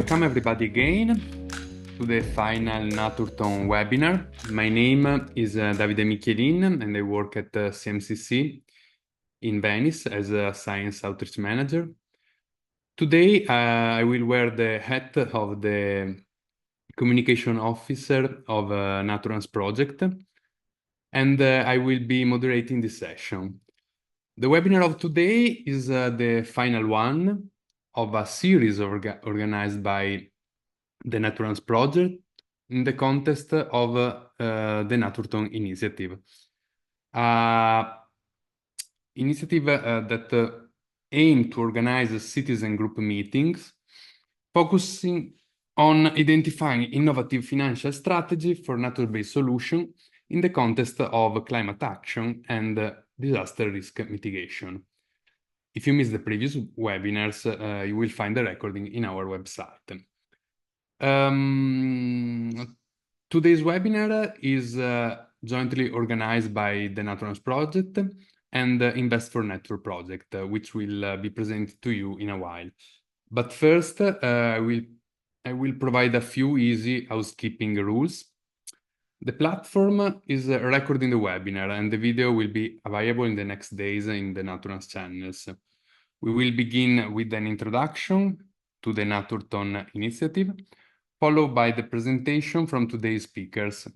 Welcome everybody again to the final Naturethon webinar. My name is Davide Michelin and I work at CMCC in Venice as a Science Outreach Manager. Today I will wear the hat of the Communication Officer of NATURANCE project, and I will be moderating this session. The webinar of today is the final one of a series organized by the NATURANCE project in the context of the Naturethon initiative. Initiative that aims to organize citizen group meetings focusing on identifying innovative financial strategy for nature-based solution in the context of climate action and disaster risk mitigation. If you missed the previous webinars, you will find the recording in our website. Today's webinar is jointly organized by the NATURANCE project and the Invest4Nature project, which will be presented to you in a while. But first, I will provide a few easy housekeeping rules. The platform is recording the webinar and the video will be available in the next days in the NATURANCE channels. We will begin with an introduction to the Naturethon initiative, followed by the presentation from today's speakers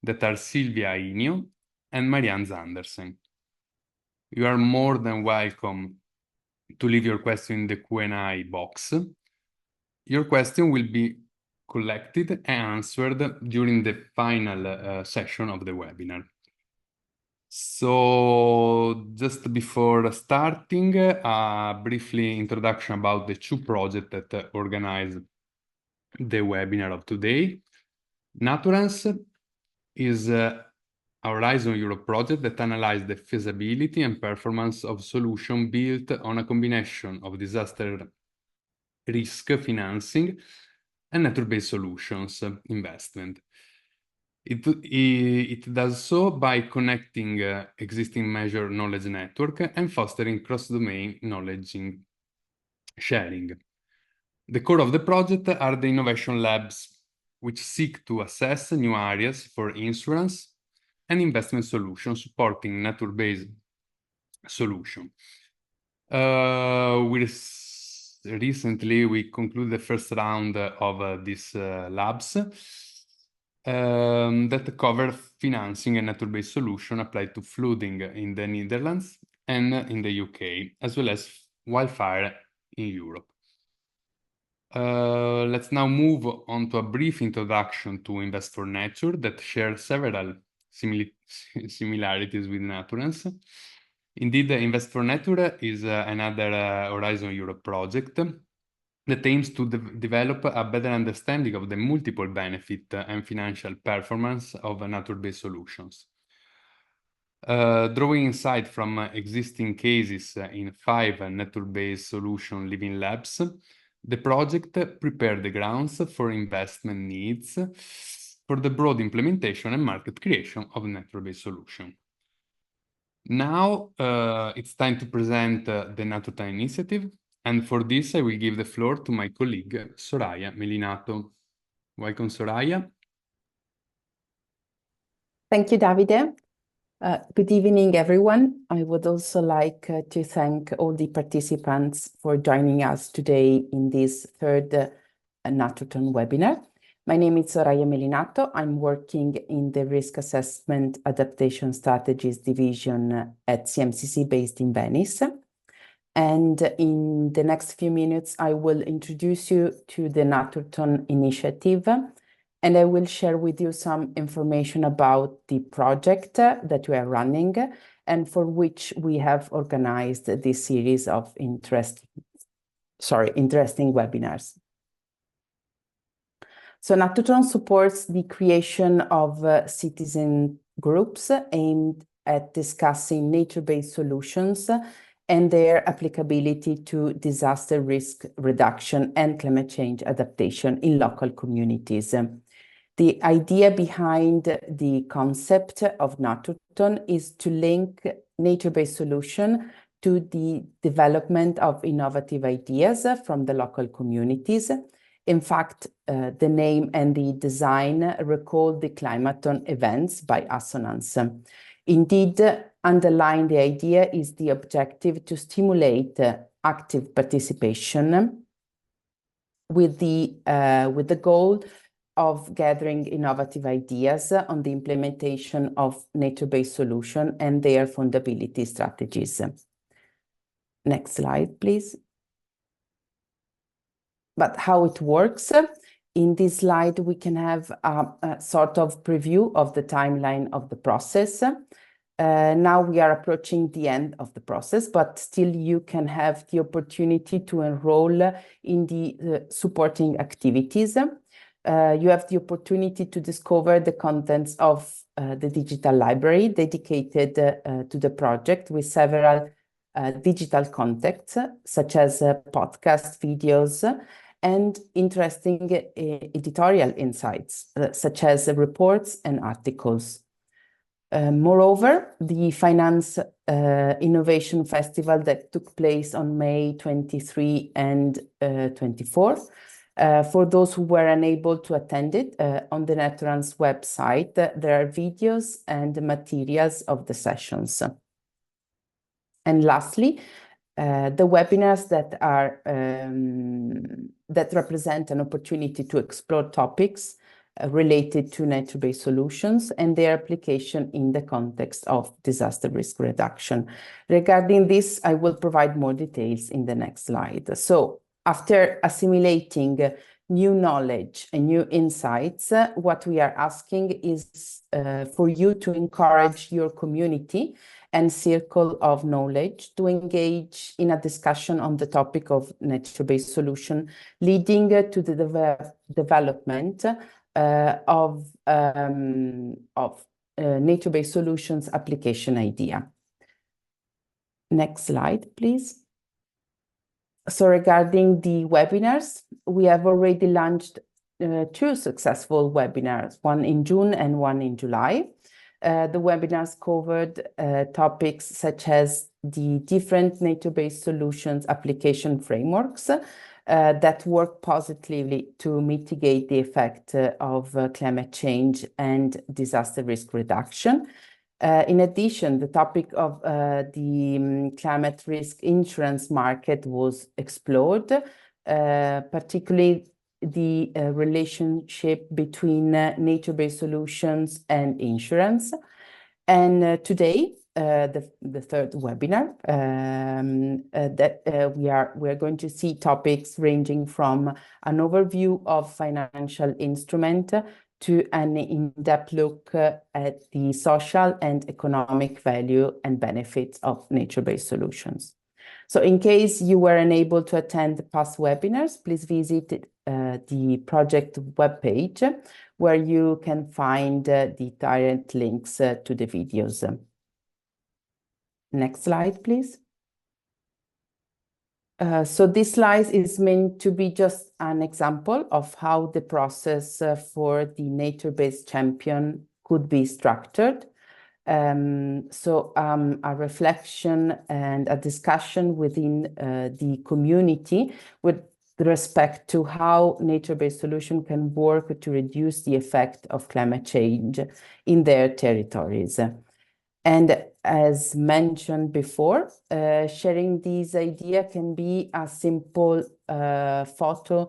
that are Silvia Ainio and Marianne Zandersen. You are more than welcome to leave your question in the Q&A box. Your question will be collected and answered during the final session of the webinar. So just before starting, a briefly introduction about the two projects that organize the webinar of today. NATURANCE is a Horizon Europe project that analyzes the feasibility and performance of solutions built on a combination of disaster risk financing and nature-based solutions investment. It does so by connecting existing measure knowledge network and fostering cross-domain knowledge sharing. The core of the project are the innovation labs, which seek to assess new areas for insurance and investment solutions supporting nature-based solutions. Recently, we concluded the first round of these labs that cover financing and nature-based solution applied to flooding in the Netherlands and in the UK, as well as wildfire in Europe. Let's now move on to a brief introduction to Invest4Nature that shares several similarities with NATURANCE. Indeed, Invest4Nature is another Horizon Europe project that aims to develop a better understanding of the multiple benefit and financial performance of nature-based solutions. Drawing insight from existing cases in 5 nature-based solution living labs, the project prepared the grounds for investment needs for the broad implementation and market creation of nature-based solution. Now it's time to present the Naturethon initiative, and for this I will give the floor to my colleague Soraya Melinato. Welcome, Soraya. Thank you, Davide. Good evening, everyone. I would also like to thank all the participants for joining us today in this third Naturethon webinar. My name is Soraya Melinato. I'm working in the Risk Assessment Adaptation Strategies Division at CMCC based in Venice. And in the next few minutes, I will introduce you to the Naturethon initiative, and I will share with you some information about the project that we are running and for which we have organized this series of interesting webinars. So Naturethon supports the creation of citizen groups aimed at discussing nature-based solutions and their applicability to disaster risk reduction and climate change adaptation in local communities. The idea behind the concept of Naturethon is to link nature-based solution to the development of innovative ideas from the local communities, In fact, the name and the design recall the Climathon events by Assonance. Indeed, underlying the idea is the objective to stimulate active participation with the goal of gathering innovative ideas on the implementation of nature-based solutions and their fundability strategies. Next slide, please. But how it works? In this slide, we can have a sort of preview of the timeline of the process. Now we are approaching the end of the process, but still you can have the opportunity to enroll in the supporting activities. You have the opportunity to discover the contents of the digital library dedicated to the project with several digital contents, such as podcast videos, and interesting editorial insights, such as reports and articles. Moreover, the Finance Innovation Festival that took place on May 23 and 24, for those who were unable to attend it, on the NATURANCE website, there are videos and materials of the sessions. And lastly, the webinars that represent an opportunity to explore topics related to nature-based solutions and their application in the context of disaster risk reduction. Regarding this, I will provide more details in the next slide. So after assimilating new knowledge and new insights, what we are asking is for you to encourage your community and circle of knowledge to engage in a discussion on the topic of nature-based solution, leading to the development of nature-based solutions application idea. Next slide, please. So regarding the webinars, we have already launched 2 successful webinars, one in June and one in July. The webinars covered topics such as the different nature-based solutions application frameworks that work positively to mitigate the effect of climate change and disaster risk reduction. In addition, the topic of the climate risk insurance market was explored, particularly the relationship between nature-based solutions and insurance. And today, the third webinar, that we are going to see topics ranging from an overview of financial instrument to an in-depth look at the social and economic value and benefits of nature-based solutions. So in case you were unable to attend past webinars, please visit the project webpage where you can find the direct links to the videos. Next slide, please. So this slide is meant to be just an example of how the process for the nature-based champion could be structured. So a reflection and a discussion within the community with respect to how nature-based solution can work to reduce the effect of climate change in their territories. And as mentioned before, sharing this idea can be a simple photo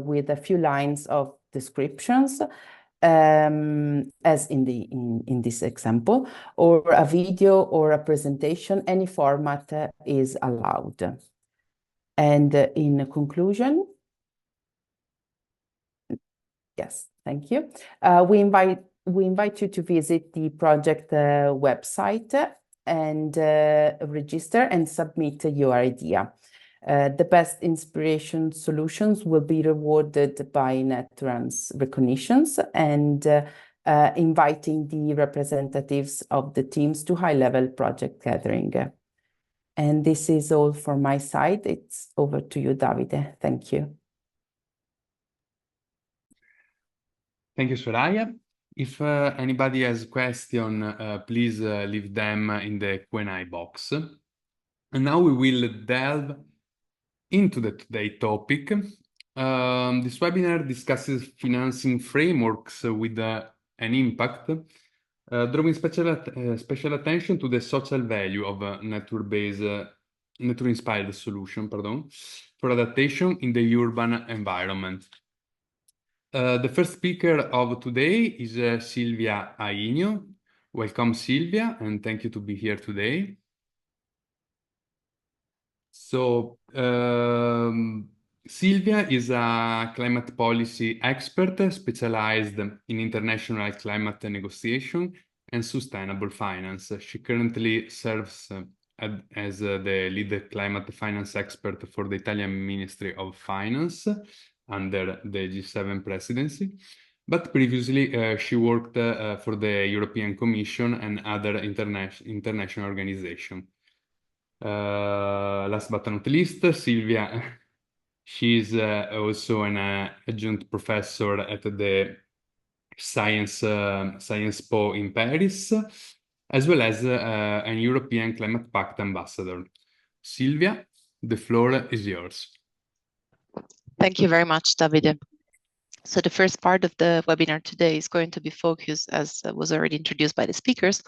with a few lines of descriptions, as in this example, or a video or a presentation. Any format is allowed. And in conclusion, yes, thank you. We invite you to visit the project website and register and submit your idea. The best inspiration solutions will be rewarded by NATURANCE recognitions and inviting the representatives of the teams to high-level project gathering. And this is all for my side. It's over to you, Davide. Thank you. Thank you, Soraya. If anybody has a question, please leave them in the Q&A box. And now we will delve into the today's topic, This webinar discusses financing frameworks with an impact, drawing special attention to the social value of a nature-inspired solution, for adaptation in the urban environment. The first speaker of today is Silvia Ainio. Welcome, Silvia, and thank you to be here today. So, Silvia is a climate policy expert specialized in international climate negotiation and sustainable finance. She currently serves as the lead climate finance expert for the Italian Ministry of Finance under the G7 presidency. But previously, she worked for the European Commission and other international organizations. Last but not least, Silvia, she's also an adjunct professor at the Science Po in Paris, as well as an European Climate Pact ambassador. Silvia, the floor is yours. Thank you very much, Davide. So the first part of the webinar today is going to be focused, as was already introduced by the speakers,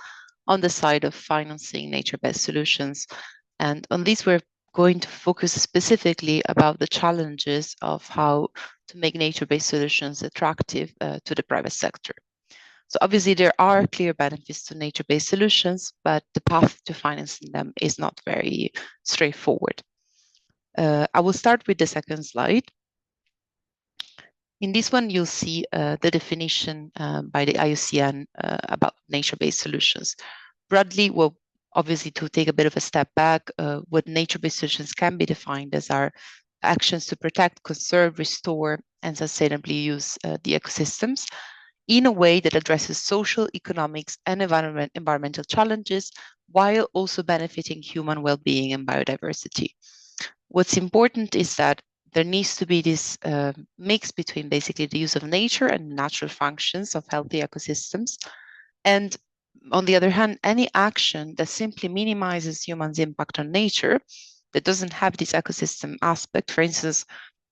on the side of financing nature-based solutions. And on this, we're going to focus specifically about the challenges of how to make nature-based solutions attractive to the private sector. So obviously there are clear benefits to nature-based solutions, but the path to financing them is not very straightforward. I will start with the second slide. In this one, you'll see the definition by the IUCN about nature-based solutions. Broadly, well, obviously, to take a bit of a step back, what nature-based solutions can be defined as are actions to protect, conserve, restore, and sustainably use the ecosystems in a way that addresses social, economics, and environmental challenges, while also benefiting human well-being and biodiversity. What's important is that there needs to be this mix between basically the use of nature and natural functions of healthy ecosystems. And on the other hand, any action that simply minimizes humans' impact on nature, that doesn't have this ecosystem aspect, for instance,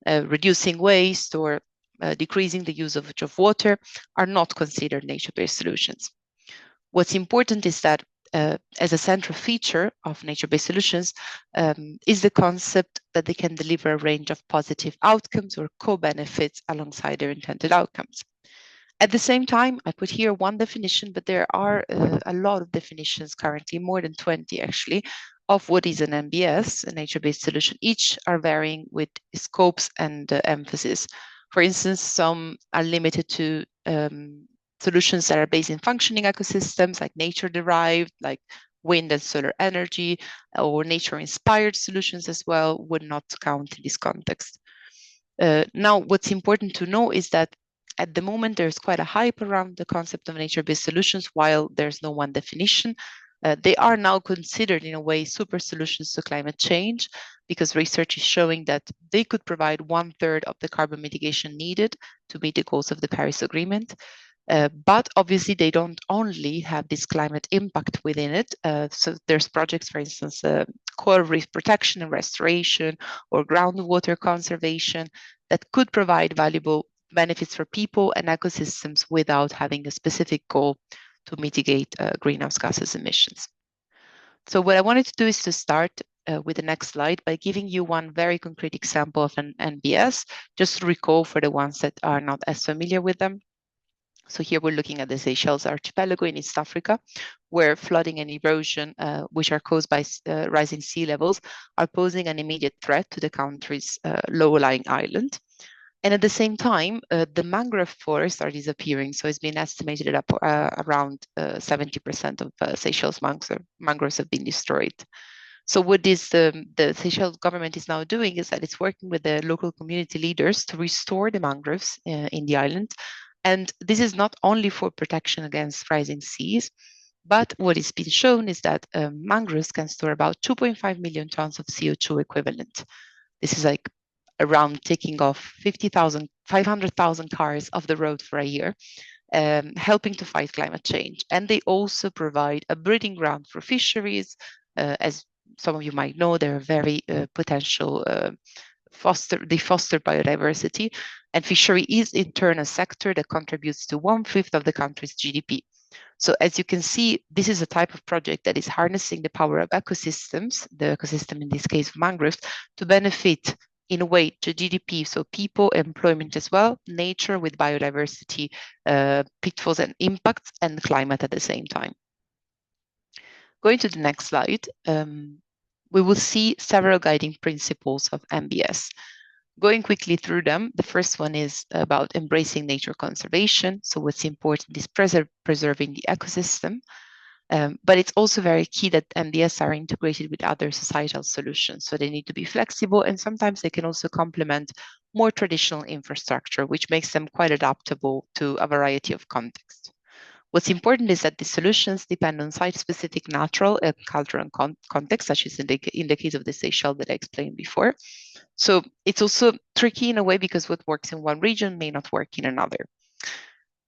reducing waste or decreasing the use of water, are not considered nature-based solutions. What's important is that as a central feature of nature-based solutions is the concept that they can deliver a range of positive outcomes or co-benefits alongside their intended outcomes. At the same time, I put here one definition, but there are a lot of definitions currently, more than 20 actually, of what is an NbS, a nature-based solution. Each are varying with scopes and emphasis. For instance, some are limited to solutions that are based in functioning ecosystems, like nature-derived, like wind and solar energy, or nature-inspired solutions as well, would not count in this context. Now, what's important to know is that at the moment, there's quite a hype around the concept of nature-based solutions, while there's no one definition. They are now considered, in a way, super solutions to climate change, because research is showing that they could provide 1/3 of the carbon mitigation needed to meet the goals of the Paris Agreement. But obviously, they don't only have this climate impact within it. So there's projects, for instance, coral reef protection and restoration, or groundwater conservation, that could provide valuable benefits for people and ecosystems without having a specific goal to mitigate greenhouse gases emissions. So what I wanted to do is to start with the next slide by giving you one very concrete example of an NbS, just to recall for the ones that are not as familiar with them. So here we're looking at the Seychelles archipelago in East Africa, where flooding and erosion, which are caused by rising sea levels, are posing an immediate threat to the country's low-lying island. And at the same time, the mangrove forests are disappearing. So it's been estimated that around 70% of Seychelles mangroves have been destroyed. So what the Seychelles government is now doing is that it's working with the local community leaders to restore the mangroves in the island. And this is not only for protection against rising seas, but what is being shown is that mangroves can store about 2.5 million tons of CO2 equivalent. This is like around taking off 500,000 cars off the road for a year, helping to fight climate change. And they also provide a breeding ground for fisheries. As some of you might know, they're a very potential foster biodiversity, and fishery is in turn a sector that contributes to 1/5 of the country's GDP. So as you can see, this is a type of project that is harnessing the power of ecosystems, the ecosystem in this case of mangroves, to benefit in a way to GDP, so people, employment as well, nature with biodiversity, pitfalls and impacts, and climate at the same time. Going to the next slide, we will see several guiding principles of NbS. Going quickly through them, the first one is about embracing nature conservation. So what's important is preserving the ecosystem. But it's also very key that NbS are integrated with other societal solutions. So they need to be flexible, and sometimes they can also complement more traditional infrastructure, which makes them quite adaptable to a variety of contexts. What's important is that the solutions depend on site-specific natural and cultural context, such as in the case of the Seychelles that I explained before. So it's also tricky in a way because what works in one region may not work in another.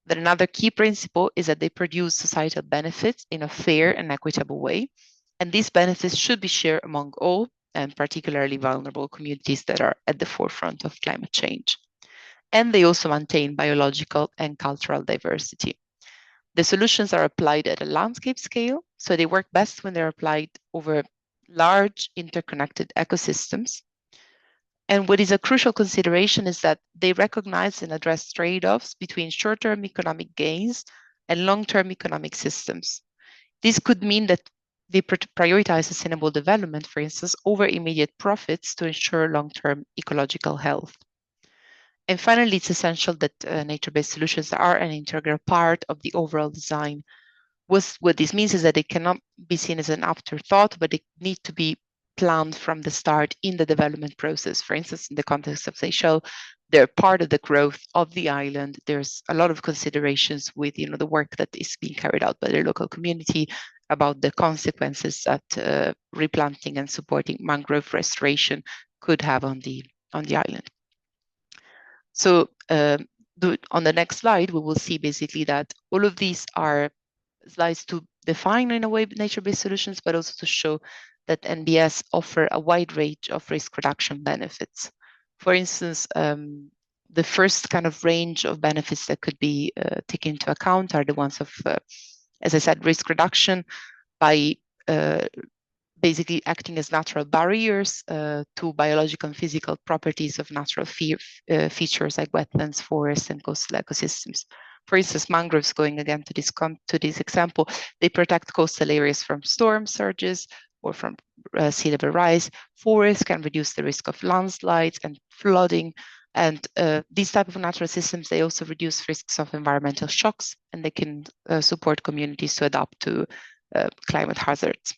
Then another key principle is that they produce societal benefits in a fair and equitable way. And these benefits should be shared among all, and particularly vulnerable communities that are at the forefront of climate change. And they also maintain biological and cultural diversity. The solutions are applied at a landscape scale, so they work best when they're applied over large interconnected ecosystems. And what is a crucial consideration is that they recognize and address trade-offs between short-term economic gains and long-term economic systems. This could mean that they prioritize sustainable development, for instance, over immediate profits to ensure long-term ecological health. And finally, it's essential that nature-based solutions are an integral part of the overall design. What this means is that they cannot be seen as an afterthought, but they need to be planned from the start in the development process. For instance, in the context of Seychelles, they're part of the growth of the island. There's a lot of considerations with the work that is being carried out by the local community about the consequences that replanting and supporting mangrove restoration could have on the island. So on the next slide, we will see basically that all of these are slides to define in a way nature-based solutions, but also to show that NbS offer a wide range of risk reduction benefits. For instance, the first kind of range of benefits that could be taken into account are the ones of, as I said, risk reduction by basically acting as natural barriers to biological and physical properties of natural features like wetlands, forests, and coastal ecosystems. For instance, mangroves, going again to this example, they protect coastal areas from storm surges or from sea level rise. Forests can reduce the risk of landslides and flooding. And these type of natural systems, they also reduce risks of environmental shocks, and they can support communities to adapt to climate hazards.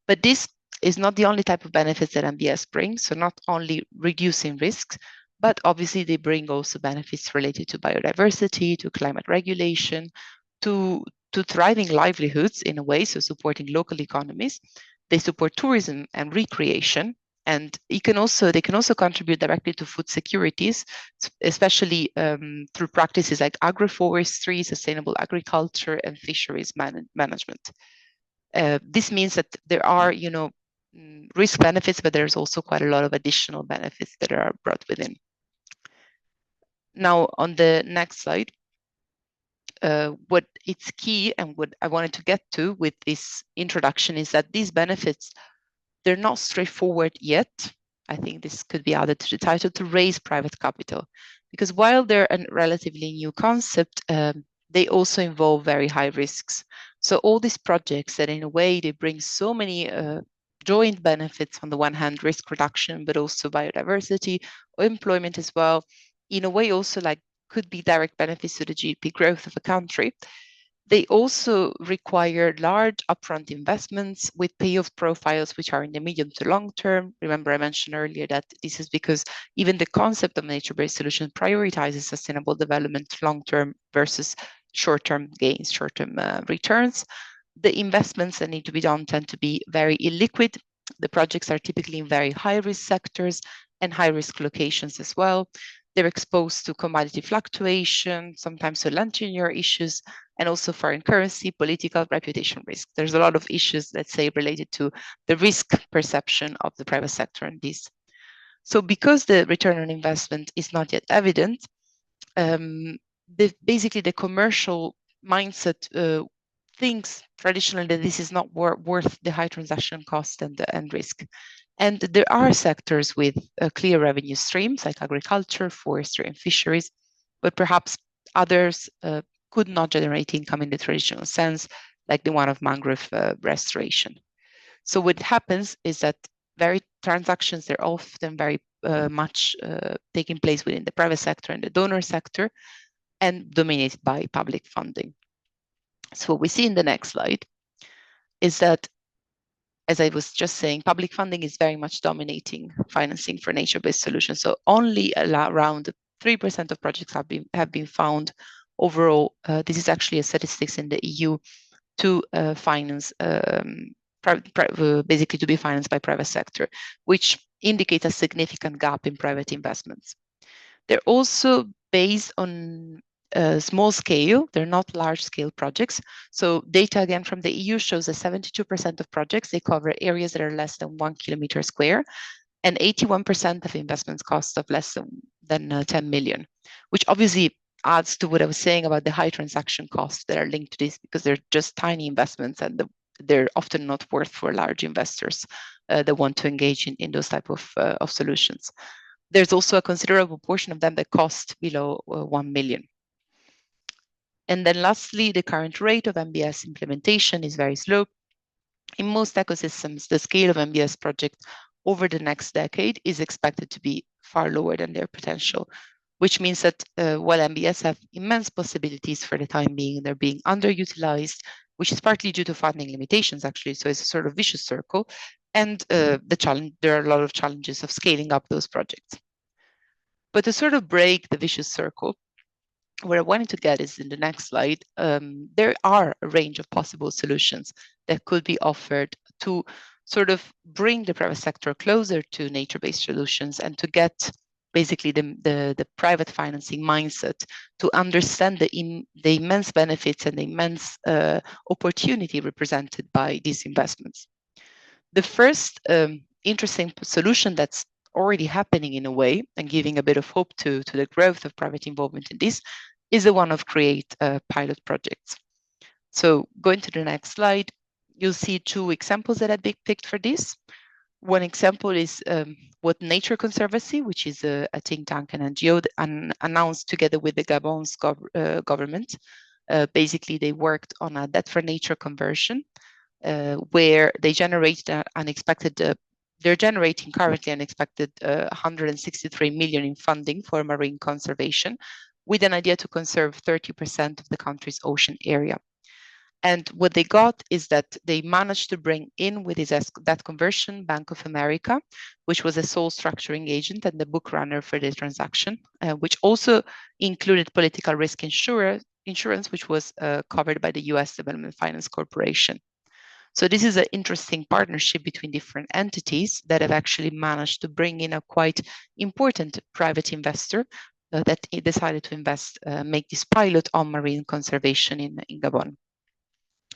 But this is not the only type of benefits that NbS brings. So not only reducing risks, but obviously they bring also benefits related to biodiversity, to climate regulation, to thriving livelihoods in a way, so supporting local economies. They support tourism and recreation, and they can also contribute directly to food securities, especially through practices like agroforestry, sustainable agriculture, and fisheries management. This means that there are, risk benefits, but there's also quite a lot of additional benefits that are brought within. Now, on the next slide, what it's key and what I wanted to get to with this introduction is that these benefits, they're not straightforward yet. I think this could be added to the title, to raise private capital, because while they're a relatively new concept, they also involve very high risks. So all these projects that in a way they bring so many joint benefits, on the one hand, risk reduction, but also biodiversity or employment as well, in a way also like could be direct benefits to the GDP growth of a country. They also require large upfront investments with payoff profiles which are in the medium to long term. Remember, I mentioned earlier that this is because even the concept of nature-based solutions prioritizes sustainable development long term versus short-term gains, short-term returns. The investments that need to be done tend to be very illiquid. The projects are typically in very high-risk sectors and high-risk locations as well. They're exposed to commodity fluctuation, sometimes to land tenure issues, and also foreign currency, political, reputation risk. There's a lot of issues, let's say, related to the risk perception of the private sector in this. So because the return on investment is not yet evident, basically the commercial mindset thinks traditionally that this is not worth the high transaction cost and risk. And there are sectors with clear revenue streams like agriculture, forestry, and fisheries, but perhaps others could not generate income in the traditional sense, like the one of mangrove restoration. So what happens is that transactions, they're often very much taking place within the private sector and the donor sector, and dominated by public funding. So what we see in the next slide is that, as I was just saying, public funding is very much dominating financing for nature-based solutions. So only around 3% of projects have been found overall. This is actually a statistics in the EU to finance, basically to be financed by private sector, which indicates a significant gap in private investments. They're also based on small scale, they're not large scale projects. So data again from the EU shows that 72% of projects, they cover areas that are less than 1 kilometer square, and 81% of investments cost of less than 10 million, which obviously adds to what I was saying about the high transaction costs that are linked to this, because they're just tiny investments and they're often not worth for large investors that want to engage in those type of solutions. There's also a considerable portion of them that cost below 1 million. And then lastly, the current rate of NbS implementation is very slow. In most ecosystems, the scale of NbS projects over the next decade is expected to be far lower than their potential, which means that while NbS have immense possibilities for the time being, they're being underutilized, which is partly due to funding limitations, actually. So it's a sort of vicious circle. And there are a lot of challenges of scaling up those projects. But to sort of break the vicious circle, where I wanted to get is in the next slide, there are a range of possible solutions that could be offered to sort of bring the private sector closer to nature-based solutions and to get basically the private financing mindset to understand the immense benefits and the immense opportunity represented by these investments. The first interesting solution that's already happening in a way and giving a bit of hope to the growth of private involvement in this is the one of create pilot projects. So going to the next slide, you'll see two examples that I've picked for this. One example is what Nature Conservancy, which is a think tank and NGO, announced together with the Gabon's government. Basically, they worked on a debt for nature conversion, where they generate they're generating currently an expected 163 million in funding for marine conservation, with an idea to conserve 30% of the country's ocean area. And what they got is that they managed to bring in with that conversion Bank of America, which was a sole structuring agent and the book runner for the transaction, which also included political risk insurance, which was covered by the US Development Finance Corporation. So this is an interesting partnership between different entities that have actually managed to bring in a quite important private investor that decided to invest, make this pilot on marine conservation in Gabon.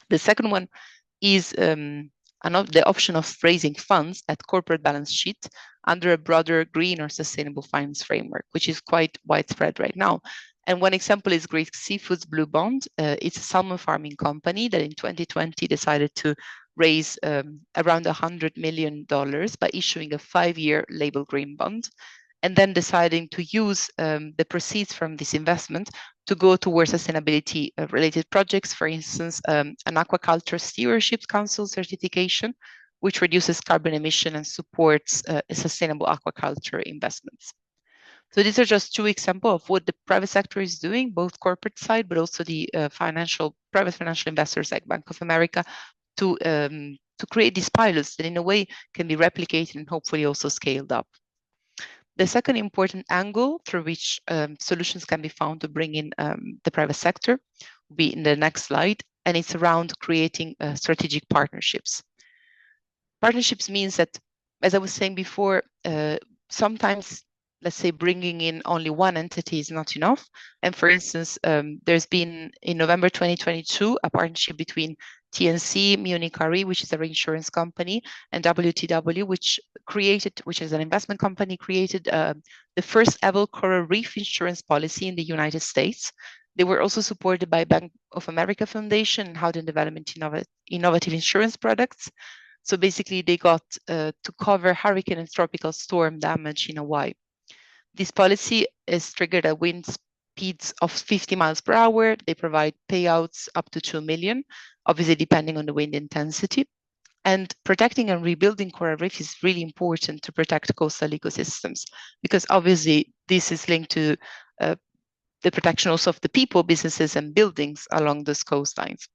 The second one is the option of raising funds at corporate balance sheet under a broader green or sustainable finance framework, which is quite widespread right now. And one example is Greek Seafood's Blue Bond. It's a salmon farming company that in 2020 decided to raise around $100 million by issuing a 5-year label green bond, and then deciding to use the proceeds from this investment to go towards sustainability related projects, for instance, an aquaculture stewardship council certification, which reduces carbon emission and supports sustainable aquaculture investments. So these are just two examples of what the private sector is doing, both corporate side, but also the private financial investors like Bank of America, to create these pilots that in a way can be replicated and hopefully also scaled up. The second important angle through which solutions can be found to bring in the private sector will be in the next slide, and it's around creating strategic partnerships. Partnerships means that, as I was saying before, sometimes let's say, bringing in only one entity is not enough. And for instance, there's been in November 2022 a partnership between TNC, Munich Re, which is a reinsurance company, and WTW, which is an investment company, created the first ever coral reef insurance policy in the United States. They were also supported by Bank of America Foundation and Howden Development Innovative Insurance Products. So basically, they got to cover hurricane and tropical storm damage in Hawaii. This policy is triggered at wind speeds of 50 miles per hour. They provide payouts up to 2 million, obviously depending on the wind intensity. And protecting and rebuilding coral reef is really important to protect coastal ecosystems, because obviously this is linked to the protection also of the people, businesses, and buildings along those coastlines.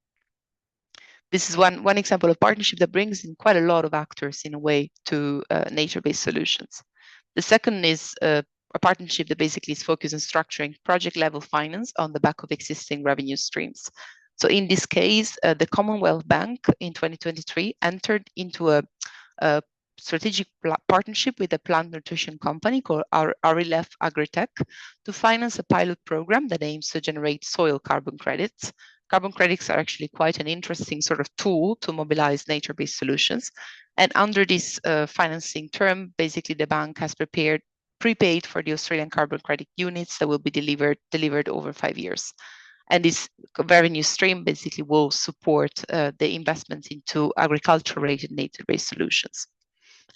This is one example of partnership that brings in quite a lot of actors in a way to nature-based solutions. The second is a partnership that basically is focused on structuring project-level finance on the back of existing revenue streams. So in this case, the Commonwealth Bank in 2023 entered into a strategic partnership with a plant nutrition company called Arilef Agritech to finance a pilot program that aims to generate soil carbon credits. Carbon credits are actually quite an interesting sort of tool to mobilize nature-based solutions. And under this financing term, basically the bank has prepaid for the Australian carbon credit units that will be delivered over 5 years. And this revenue stream basically will support the investments into agriculture-related nature-based solutions.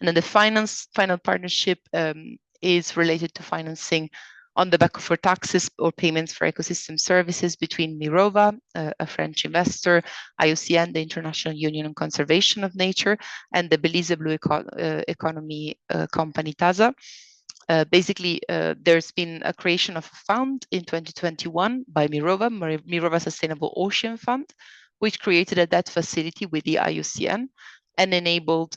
And then the final partnership is related to financing on the back of for taxes or payments for ecosystem services between Mirova, a French investor, IUCN, the International Union on Conservation of Nature, and the Belize Blue Economy company TASA. Basically, there's been a creation of a fund in 2021 by Mirova Sustainable Ocean Fund, which created a debt facility with the IUCN and enabled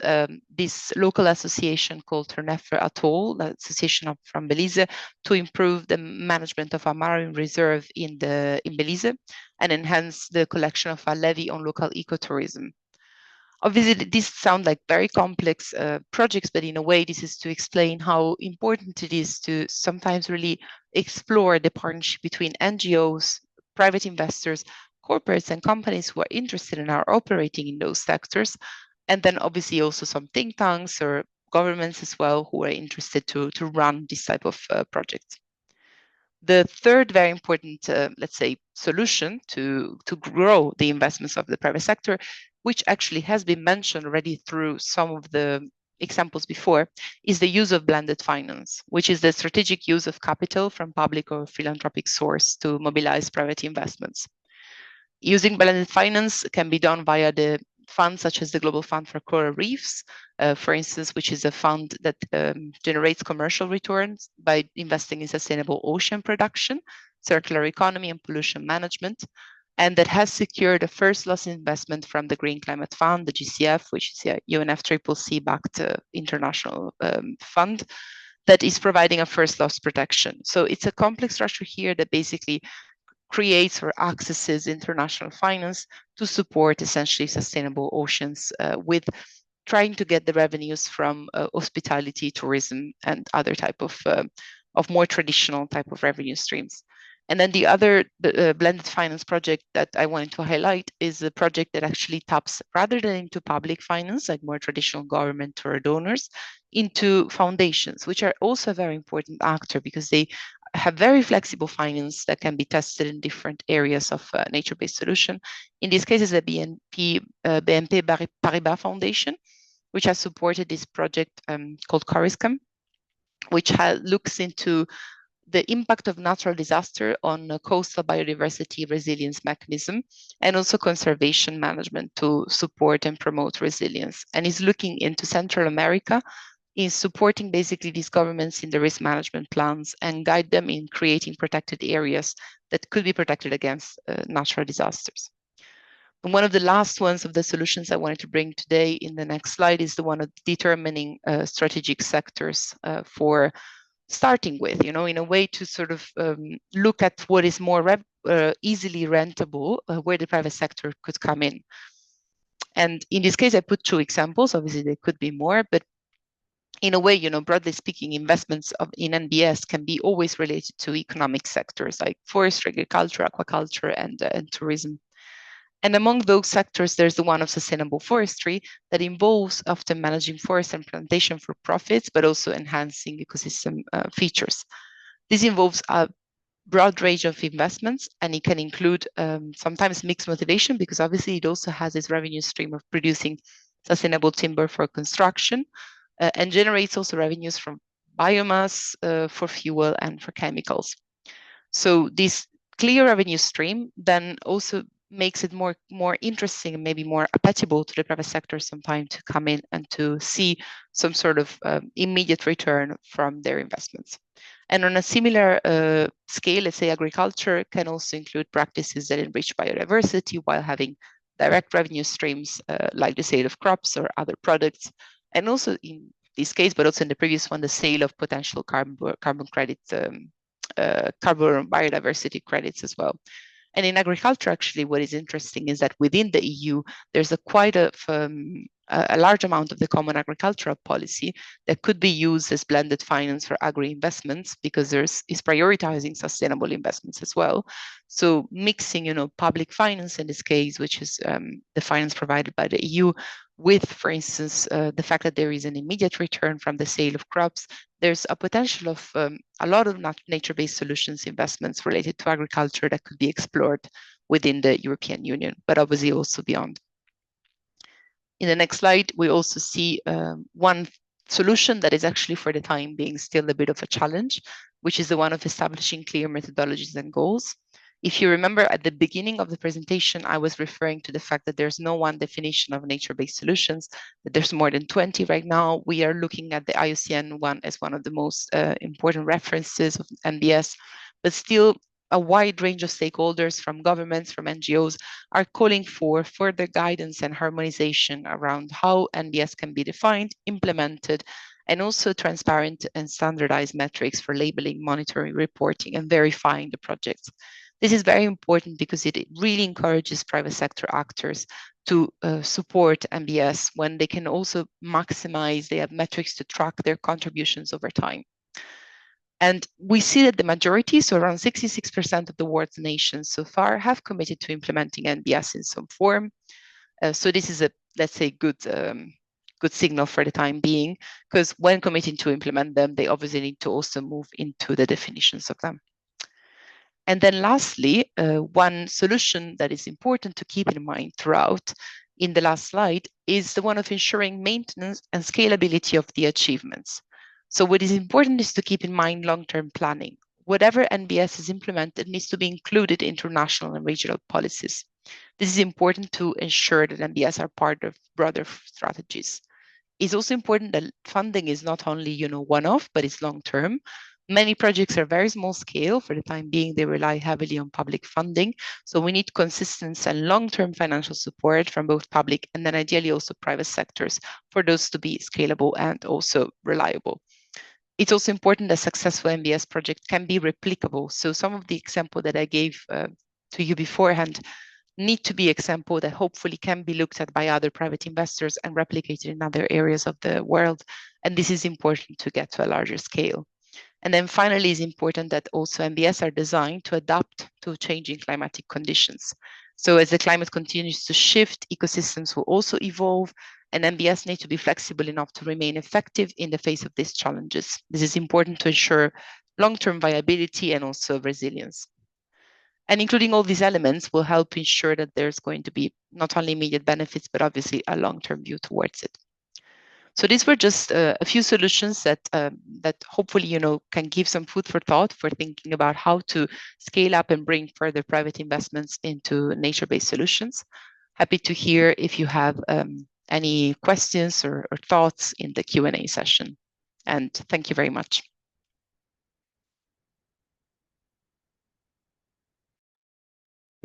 this local association called Terneffe Atoll, the association from Belize, to improve the management of a marine reserve in Belize and enhance the collection of a levy on local ecotourism. Obviously, these sound like very complex projects, but in a way, this is to explain how important it is to sometimes really explore the partnership between NGOs, private investors, corporates, and companies who are interested and are operating in those sectors. And then obviously also some think tanks or governments as well who are interested to run this type of projects. The third very important, let's say, solution to grow the investments of the private sector, which actually has been mentioned already through some of the examples before, is the use of blended finance, which is the strategic use of capital from public or philanthropic source to mobilize private investments. Using blended finance can be done via the funds such as the Global Fund for Coral Reefs, for instance, which is a fund that generates commercial returns by investing in sustainable ocean production, circular economy, and pollution management, and that has secured a first loss investment from the Green Climate Fund, the GCF, which is a UNFCCC-backed international fund that is providing a first loss protection. So it's a complex structure here that basically creates or accesses international finance to support essentially sustainable oceans with trying to get the revenues from hospitality, tourism, and other type of more traditional type of revenue streams. And then the other blended finance project that I wanted to highlight is a project that actually taps, rather than into public finance, like more traditional government or donors, into foundations, which are also a very important actor because they have very flexible finance that can be tested in different areas of nature-based solution. In this case, it's the BNP Paribas Foundation, which has supported this project called Coriscam, which looks into the impact of natural disaster on coastal biodiversity resilience mechanism and also conservation management to support and promote resilience. And is looking into Central America in supporting basically these governments in the risk management plans and guide them in creating protected areas that could be protected against natural disasters. And one of the last ones of the solutions I wanted to bring today in the next slide is the one of determining strategic sectors for starting with, in a way to sort of look at what is more easily rentable, where the private sector could come in. And in this case, I put two examples. Obviously, there could be more, but in a way, you know, broadly speaking, investments in NbS can be always related to economic sectors like forestry, agriculture, aquaculture, and tourism. And among those sectors, there's the one of sustainable forestry that involves often managing forest and plantation for profits, but also enhancing ecosystem features. This involves a broad range of investments, and it can include sometimes mixed motivation, because obviously it also has its revenue stream of producing sustainable timber for construction, and generates also revenues from biomass for fuel and for chemicals. So this clear revenue stream then also makes it more interesting and maybe more applicable to the private sector sometime to come in and to see some sort of immediate return from their investments. And on a similar scale, let's say agriculture can also include practices that enrich biodiversity while having direct revenue streams like the sale of crops or other products. And also in this case, but also in the previous one, the sale of potential carbon credits, carbon biodiversity credits as well. And in agriculture, actually, what is interesting is that within the EU, there's quite a large amount of the common agricultural policy that could be used as blended finance for agri-investments, because is prioritizing sustainable investments as well. So mixing, you know, public finance in this case, which is the finance provided by the EU, with, for instance, the fact that there is an immediate return from the sale of crops, there's a potential of a lot of nature-based solutions investments related to agriculture that could be explored within the European Union, but obviously also beyond. In the next slide, we also see one solution that is actually for the time being still a bit of a challenge, which is the one of establishing clear methodologies and goals. If you remember at the beginning of the presentation, I was referring to the fact that there's no one definition of nature-based solutions, that there's more than 20 right now. We are looking at the IUCN one as one of the most important references of NbS, but still a wide range of stakeholders from governments, from NGOs, are calling for further guidance and harmonization around how NbS can be defined, implemented, and also transparent and standardized metrics for labeling, monitoring, reporting, and verifying the projects. This is very important because it really encourages private sector actors to support NbS when they can also maximize, they have metrics to track their contributions over time. And we see that the majority, so around 66% of the world's nations so far, have committed to implementing NbS in some form. So this is a, let's say, good signal for the time being, because when committing to implement them, they obviously need to also move into the definitions of them. And then lastly, one solution that is important to keep in mind throughout in the last slide is the one of ensuring maintenance and scalability of the achievements. So what is important is to keep in mind long-term planning. Whatever NbS is implemented needs to be included into national and regional policies. This is important to ensure that NbS are part of broader strategies. It's also important that funding is not only, you know, one-off, but it's long-term. Many projects are very small scale. For the time being, they rely heavily on public funding. So we need consistent and long-term financial support from both public and then ideally also private sectors for those to be scalable and also reliable. It's also important that successful NbS project can be replicable. So some of the example that I gave to you beforehand need to be example that hopefully can be looked at by other private investors and replicated in other areas of the world. And this is important to get to a larger scale. And then finally, it's important that also NbS are designed to adapt to changing climatic conditions. So as the climate continues to shift, ecosystems will also evolve, and NbS need to be flexible enough to remain effective in the face of these challenges. This is important to ensure long-term viability and also resilience. And including all these elements will help ensure that there's going to be not only immediate benefits, but obviously a long-term view towards it. So these were just a few solutions that hopefully, you know, can give some food for thought for thinking about how to scale up and bring further private investments into nature-based solutions. Happy to hear if you have any questions or thoughts in the Q&A session. And thank you very much.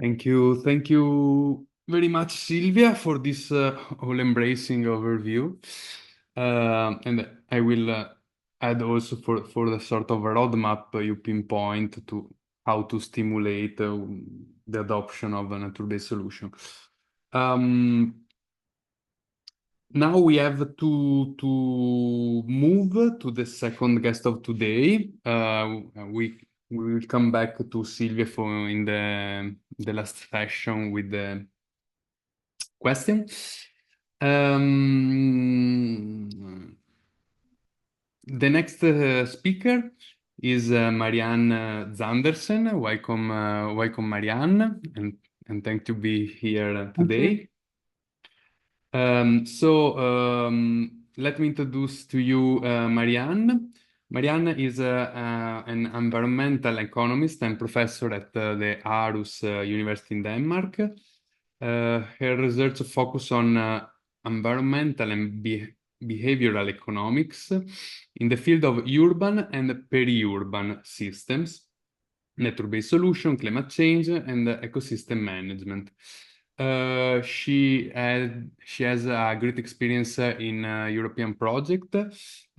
Thank you very much, Silvia, for this all-embracing overview. And I will add also for the sort of roadmap you pinpoint to how to stimulate the adoption of a nature-based solution. Now we have to move to the second guest of today. We will come back to Silvia for in the last session with the question. The next speaker is Marianne Zandersen. Welcome, Marianne, and thank to be here today. Let me introduce to you Marianne. Marianne is an environmental economist and professor at the Aarhus University in Denmark. Her research focus on environmental and behavioral economics in the field of urban and peri-urban systems, nature-based solution, climate change, and ecosystem management. She has a great experience in European project.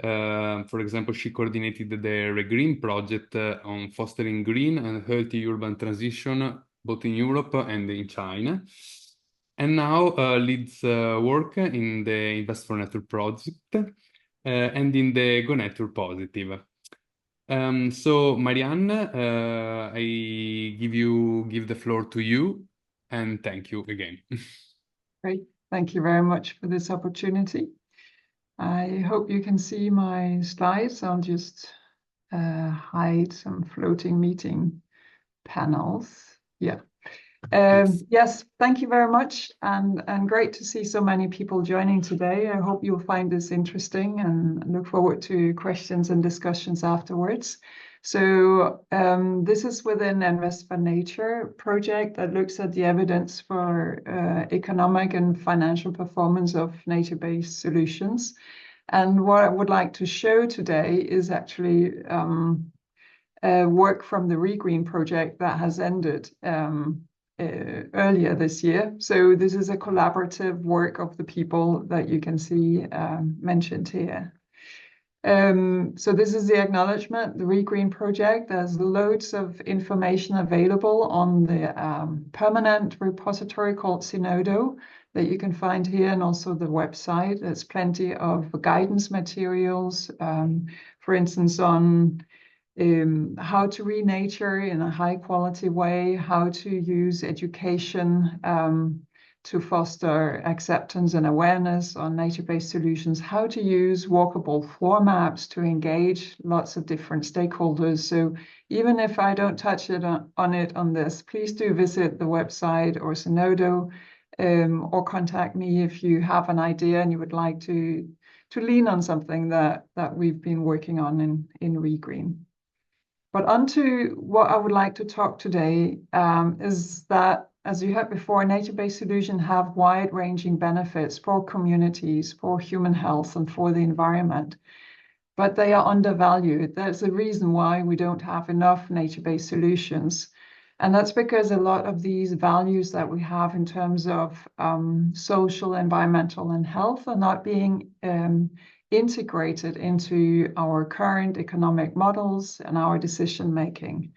For example, she coordinated the ReGreen project on fostering green and healthy urban transition both in Europe and in China. And now leads work in the Invest4Nature project and in the Go Nature Positive. So Marianne, I give the floor to you, and thank you again. Great, thank you very much for this opportunity. I hope you can see my slides. I'll just hide some floating meeting panels. Yeah. Yes, thank you very much, and great to see so many people joining today. I hope you'll find this interesting and look forward to questions and discussions afterwards. So this is within Invest4Nature project that looks at the evidence for economic and financial performance of nature-based solutions. And what I would like to show today is actually work from the ReGreen project that has ended earlier this year. So this is a collaborative work of the people that you can see mentioned here. So this is the acknowledgement, the ReGreen project. There's loads of information available on the permanent repository called Zenodo that you can find here, and also the website. There's plenty of guidance materials, for instance, on how to read nature in a high quality way, how to use education to foster acceptance and awareness on nature-based solutions, how to use walkable floor maps to engage lots of different stakeholders. So even if I don't touch it on this, please do visit the website or Zenodo, or contact me if you have an idea and you would like to lean on something that we've been working on in ReGreen. But onto what I would like to talk today is that, as you heard before, nature-based solutions have wide-ranging benefits for communities, for human health, and for the environment. But they are undervalued. There's a reason why we don't have enough nature-based solutions. And that's because a lot of these values that we have in terms of social, environmental, and health are not being integrated into our current economic models and our decision making.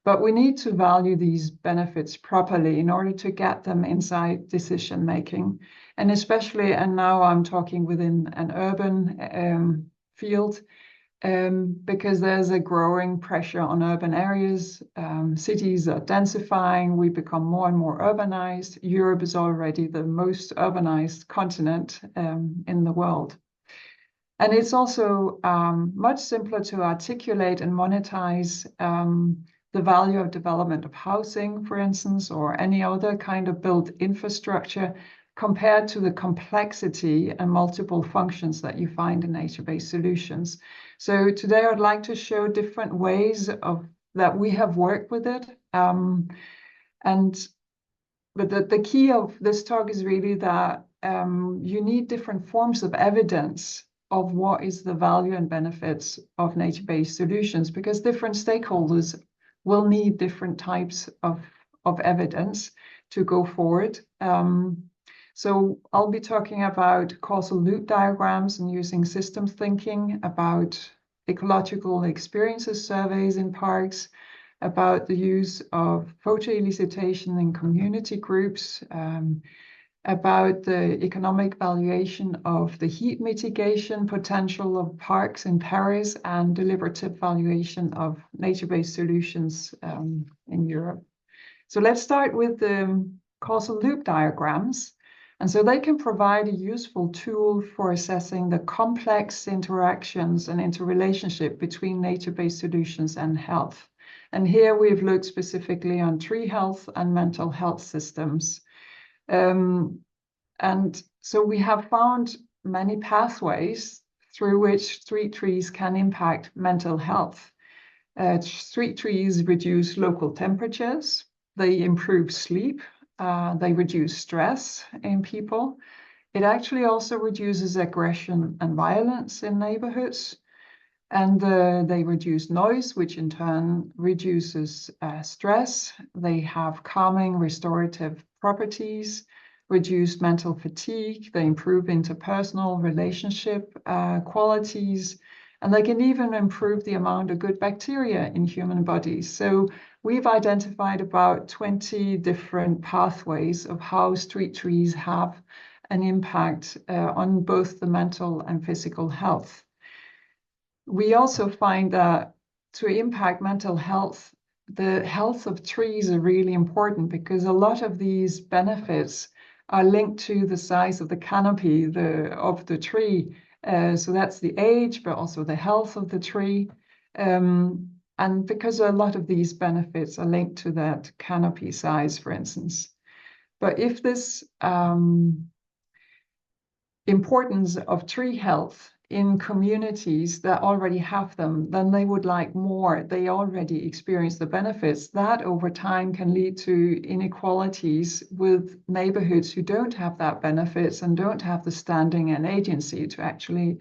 But we need to value these benefits properly in order to get them inside decision making. And especially, and now I'm talking within an urban field, because there's a growing pressure on urban areas. Cities are densifying, we become more and more urbanized. Europe is already the most urbanized continent in the world. And it's also much simpler to articulate and monetize the value of development of housing, for instance, or any other kind of built infrastructure compared to the complexity and multiple functions that you find in nature-based solutions. So today I'd like to show different ways that we have worked with it. But the key of this talk is really that you need different forms of evidence of what is the value and benefits of nature-based solutions, because different stakeholders will need different types of evidence to go forward. So I'll be talking about causal loop diagrams and using systems thinking, about ecological experiences surveys in parks, about the use of photo elicitation in community groups, about the economic valuation of the heat mitigation potential of parks in Paris and deliberative valuation of nature-based solutions in Europe. So let's start with the causal loop diagrams. And so they can provide a useful tool for assessing the complex interactions and interrelationship between nature-based solutions and health. And here we've looked specifically on tree health and mental health systems. And so we have found many pathways through which street trees can impact mental health. Street trees reduce local temperatures, they improve sleep, they reduce stress in people. It actually also reduces aggression and violence in neighborhoods. And they reduce noise, which in turn reduces stress. They have calming, restorative properties, reduce mental fatigue. They improve interpersonal relationship qualities, and they can even improve the amount of good bacteria in human bodies. So we've identified about 20 different pathways of how street trees have an impact on both the mental and physical health. We also find that to impact mental health, the health of trees are really important because a lot of these benefits are linked to the size of the canopy of the tree. So that's the age, but also the health of the tree. And because a lot of these benefits are linked to that canopy size, for instance. But if this importance of tree health in communities that already have them, then they would like more. They already experience the benefits. That over time can lead to inequalities with neighborhoods who don't have that benefits and don't have the standing and agency to actually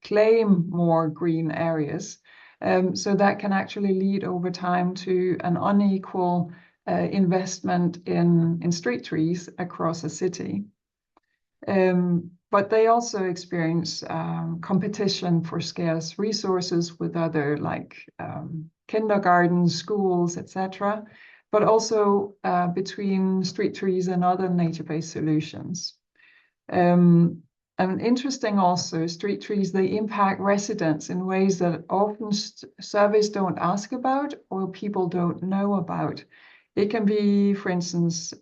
claim more green areas. So that can actually lead over time to an unequal investment in street trees across a city. But they also experience competition for scarce resources with other like kindergartens, schools, etc., but also between street trees and other nature-based solutions. And interesting also, street trees, they impact residents in ways that often surveys don't ask about or people don't know about. It can be, for instance,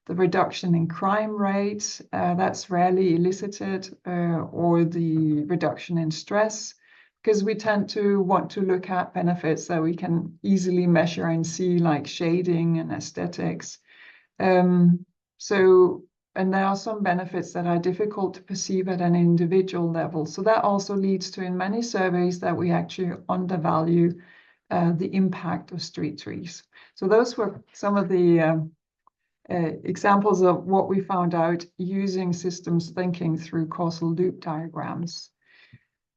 the reduction in crime rates, that's rarely elicited, or the reduction in stress, because we tend to want to look at benefits that we can easily measure and see, like shading and aesthetics. And there are some benefits that are difficult to perceive at an individual level. So that also leads to, in many surveys, that we actually undervalue the impact of street trees. So those were some of the examples of what we found out using systems thinking through causal loop diagrams.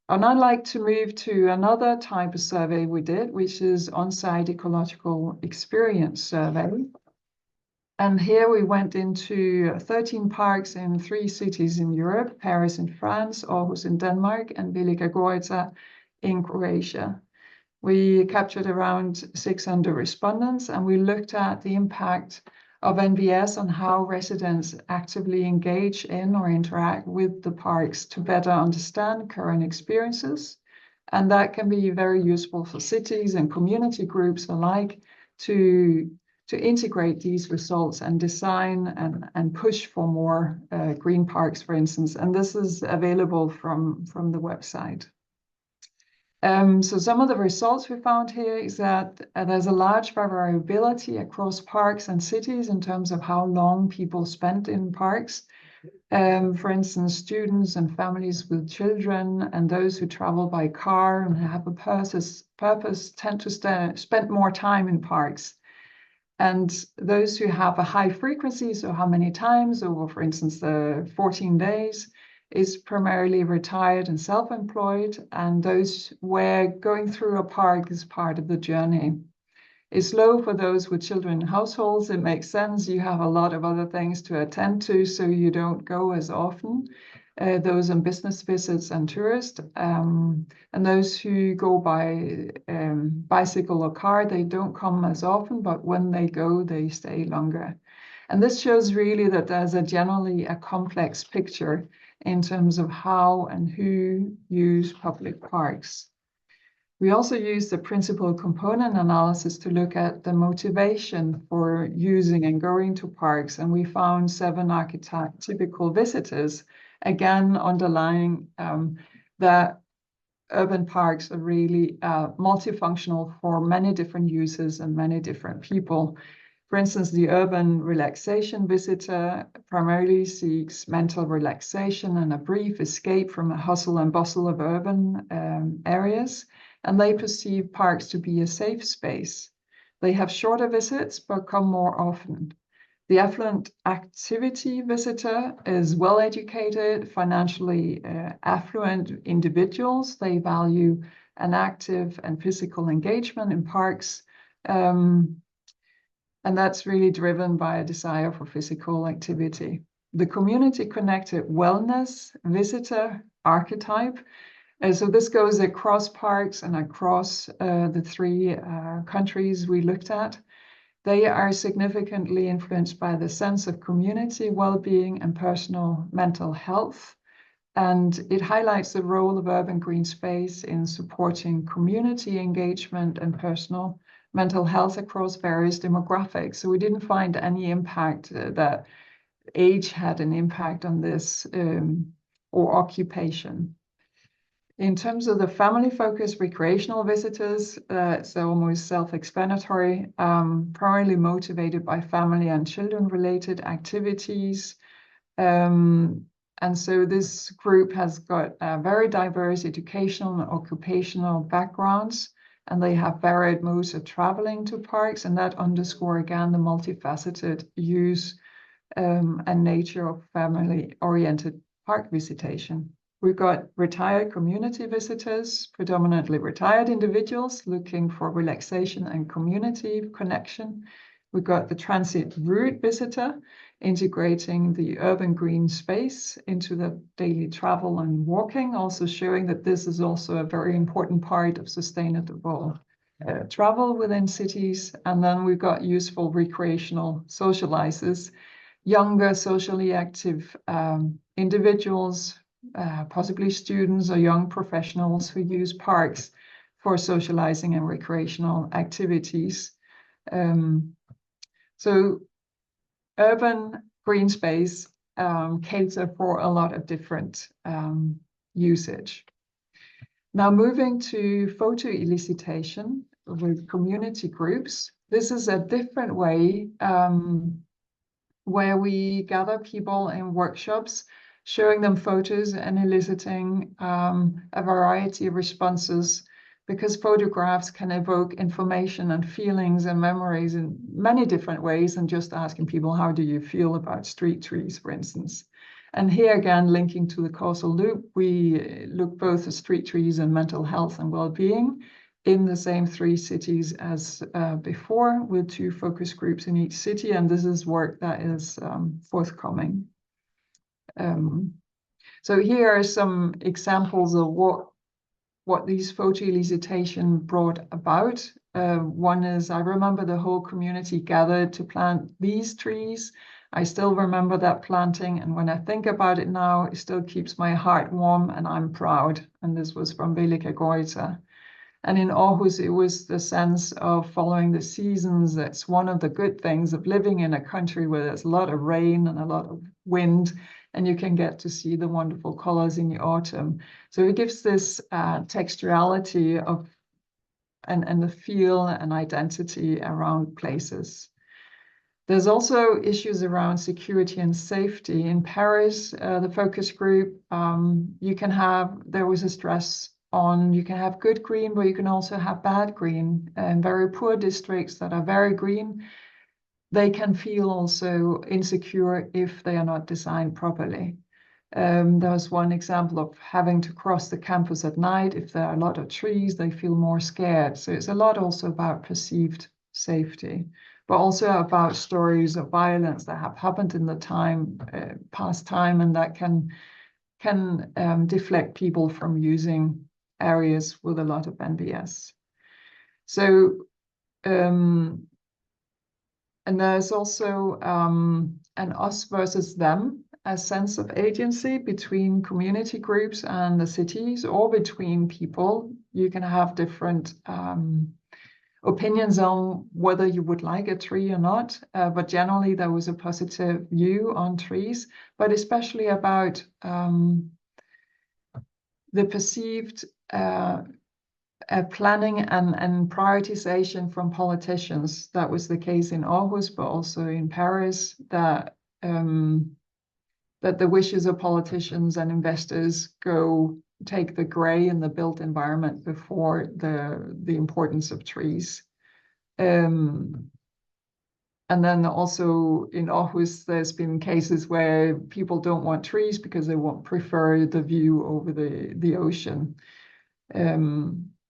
And I'd like to move to another type of survey we did, which is on-site ecological experience survey. And here we went into 13 parks in 3 cities in Europe: Paris in France, Aarhus in Denmark, and Velika Gorica in Croatia. We captured around 600 respondents, and we looked at the impact of NbS on how residents actively engage in or interact with the parks to better understand current experiences. And that can be very useful for cities and community groups alike to integrate these results and design and push for more green parks, for instance. And this is available from the website. So some of the results we found here is that there's a large variability across parks and cities in terms of how long people spend in parks. For instance, students and families with children and those who travel by car and have a purpose tend to spend more time in parks. And those who have a high frequency, so how many times over, for instance, the 14 days, is primarily retired and self-employed, and those where going through a park is part of the journey. It's low for those with children in households. It makes sense. You have a lot of other things to attend to, so you don't go as often. Those on business visits and tourists, and those who go by bicycle or car, they don't come as often, but when they go, they stay longer. And this shows really that there's generally a complex picture in terms of how and who use public parks. We also use the principal component analysis to look at the motivation for using and going to parks, and we found 7 archetypical visitors, again underlying that urban parks are really multifunctional for many different users and many different people. For instance, the urban relaxation visitor primarily seeks mental relaxation and a brief escape from a hustle and bustle of urban areas, and they perceive parks to be a safe space. They have shorter visits, but come more often. The affluent activity visitor is well-educated, financially affluent individuals. They value an active and physical engagement in parks. And that's really driven by a desire for physical activity. The community-connected wellness visitor archetype. So this goes across parks and across the 3 countries we looked at. They are significantly influenced by the sense of community, well-being, and personal mental health. And it highlights the role of urban green space in supporting community engagement and personal mental health across various demographics. So we didn't find any impact that age had an impact on this or occupation. In terms of the family-focused recreational visitors, it's almost self-explanatory, primarily motivated by family and children-related activities. And so this group has got very diverse educational and occupational backgrounds, and they have varied modes of traveling to parks, and that underscores again the multifaceted use and nature of family-oriented park visitation. We've got retired community visitors, predominantly retired individuals looking for relaxation and community connection. We've got the transit route visitor, integrating the urban green space into the daily travel and walking, also showing that this is also a very important part of sustainable travel within cities. And then we've got useful recreational socializers, younger socially active individuals, possibly students or young professionals who use parks for socializing and recreational activities. So urban green space cater for a lot of different usage. Now moving to photo elicitation with community groups. This is a different way where we gather people in workshops, showing them photos and eliciting a variety of responses, because photographs can evoke information and feelings and memories in many different ways than just asking people, how do you feel about street trees, for instance. And here again, linking to the causal loop, we look both at street trees and mental health and well-being in the same 3 cities as before, with 2 focus groups in each city, and this is work that is forthcoming. So here are some examples of what these photo elicitation brought about. One is, I remember the whole community gathered to plant these trees. I still remember that planting, and when I think about it now, it still keeps my heart warm and I'm proud. And this was from Velika Goita. And in Aarhus, it was the sense of following the seasons. That's one of the good things of living in a country where there's a lot of rain and a lot of wind, and you can get to see the wonderful colors in the autumn. So it gives this texturality of and the feel and identity around places. There's also issues around security and safety. In Paris, the focus group, there was a stress on, you can have good green, but you can also have bad green. And very poor districts that are very green, they can feel also insecure if they are not designed properly. There was one example of having to cross the campus at night. If there are a lot of trees, they feel more scared. So it's a lot also about perceived safety, but also about stories of violence that have happened in the past time, and that can deflect people from using areas with a lot of NbS. So And there's also an us versus them, a sense of agency between community groups and the cities, or between people. You can have different opinions on whether you would like a tree or not, but generally there was a positive view on trees, but especially about the perceived planning and prioritization from politicians. That was the case in Aarhus, but also in Paris, that the wishes of politicians and investors take the gray in the built environment before the importance of trees. And then also in Aarhus, there's been cases where people don't want trees because they prefer the view over the ocean.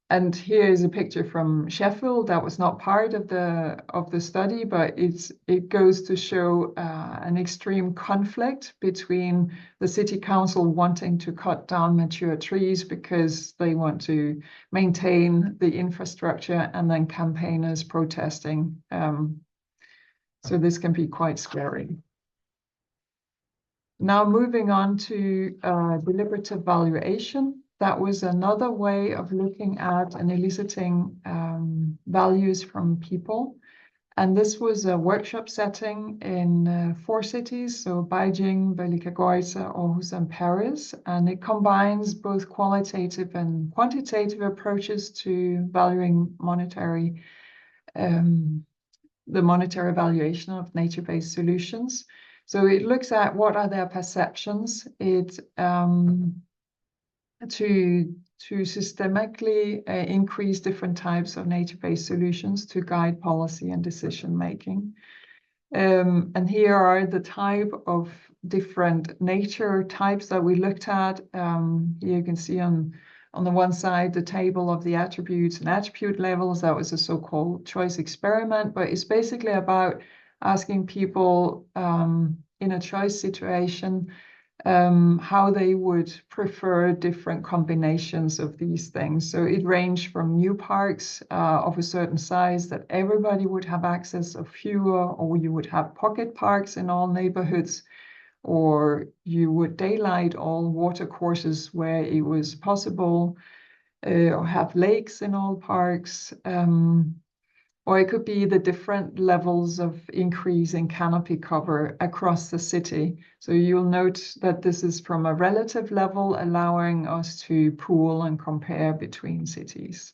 And here is a picture from Sheffield that was not part of the study, but it goes to show an extreme conflict between the city council wanting to cut down mature trees because they want to maintain the infrastructure, and then campaigners protesting. So this can be quite scary. Now moving on to deliberative valuation. That was another way of looking at and eliciting values from people. And this was a workshop setting in 4 cities, so Beijing, Velika Gorica, Aarhus, and Paris. And it combines both qualitative and quantitative approaches to valuing the monetary valuation of nature-based solutions. So it looks at what are their perceptions. It to systemically increase different types of nature-based solutions to guide policy and decision-making. And here are the type of different nature types that we looked at. Here you can see on the one side, the table of the attributes and attribute levels. That was a so-called choice experiment, but it's basically about asking people in a choice situation how they would prefer different combinations of these things. So it ranged from new parks of a certain size that everybody would have access, of fewer, or you would have pocket parks in all neighborhoods, or you would daylight all water courses where it was possible, or have lakes in all parks. Or it could be the different levels of increase in canopy cover across the city. So you'll note that this is from a relative level, allowing us to pool and compare between cities.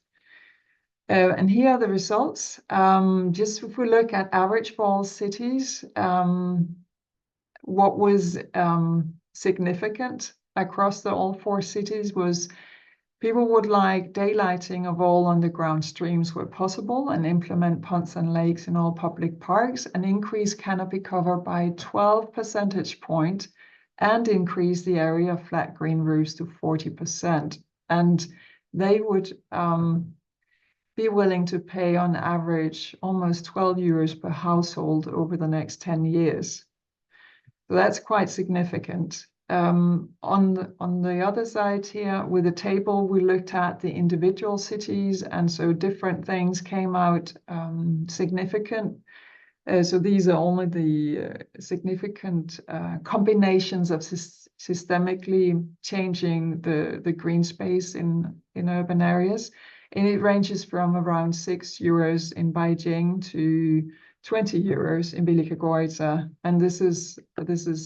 And here are the results. Just if we look at average for all cities, what was significant across all 4 cities was people would like daylighting of all underground streams where possible, and implement ponds and lakes in all public parks, and increase canopy cover by 12 percentage points, and increase the area of flat green roofs to 40%. And they would be willing to pay on average almost 12 euros per household over the next 10 years. So that's quite significant. On the other side here, with the table, we looked at the individual cities, and so different things came out significant. So these are only the significant combinations of systemically changing the green space in urban areas. And it ranges from around 6 euros in Beijing to 20 euros in Velika Gorica, and this is